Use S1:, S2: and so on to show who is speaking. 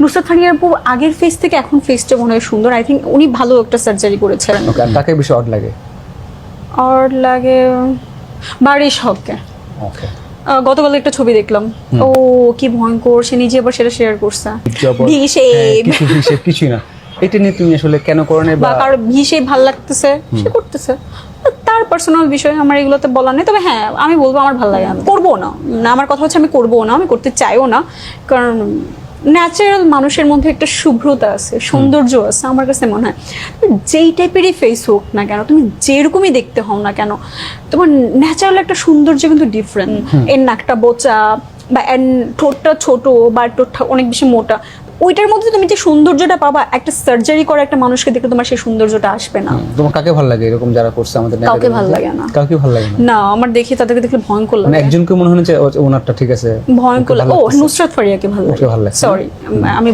S1: নুসরাত ফারিয়ার আপু আগের ফেস থেকে এখন ফেসটা মনে হয় সুন্দর। আই থিঙ্ক উনি ভালো একটা সার্জারি করেছেন।
S2: ওকে, আর কাকে বেশি অড লাগে?
S1: আর লাগে বারিশ হককে।
S2: ওকে,
S1: গতকাল একটা ছবি দেখলাম, ও কি ভয়ঙ্কর, সে নিজে আবার সেটা শেয়ার করছে।
S2: হিসেব কিছুই না। এটা নিয়ে তুমি আসলে কেন করো না,
S1: বা কারো ভিসে ভাল লাগতেছে সে করতেছে, তার পার্সোনাল বিষয়, আমার এগুলোতে বলার নেই। তবে হ্যাঁ আমি বলবো আমার ভালো লাগে, আমি করবো না, আমার কথা হচ্ছে আমি করবো না, আমি করতে চাইও না। কারণ ন্যাচারাল মানুষের মধ্যে একটা শুভ্রতা আছে, সৌন্দর্য আছে। আমার কাছে মনে হয় যেই টাইপেরই ফেস হোক না কেন, তুমি যেরকমই দেখতে হও না কেন, তোমার ন্যাচারাল একটা সৌন্দর্য কিন্তু ডিফারেন্ট। এর নাকটা বোচা বা এর ঠোঁটটা ছোট বা ঠোঁটটা অনেক বেশি মোটা, ওইটার মধ্যে তুমি যে সৌন্দর্যটা পাবা, একটা সার্জারি করা একটা মানুষকে দেখে তোমার সেই সৌন্দর্যটা আসবে না।
S2: তোমার কাকে ভালো লাগে এরকম যারা করছে আমাদের?
S1: কাউকে ভালো লাগে না।
S2: কাউকে ভালো লাগে না?
S1: না, আমার দেখে তাদেরকে দেখলে ভয়ঙ্কর
S2: মানে
S1: লাগে।
S2: একজনকে মনে হয় যে ওনারটা ঠিক আছে,
S1: ভয়ঙ্কর লাগে। ও নুসরাত ফারিয়াকে ভালো লাগে।
S2: ভালো লাগে।
S1: সরি, আমি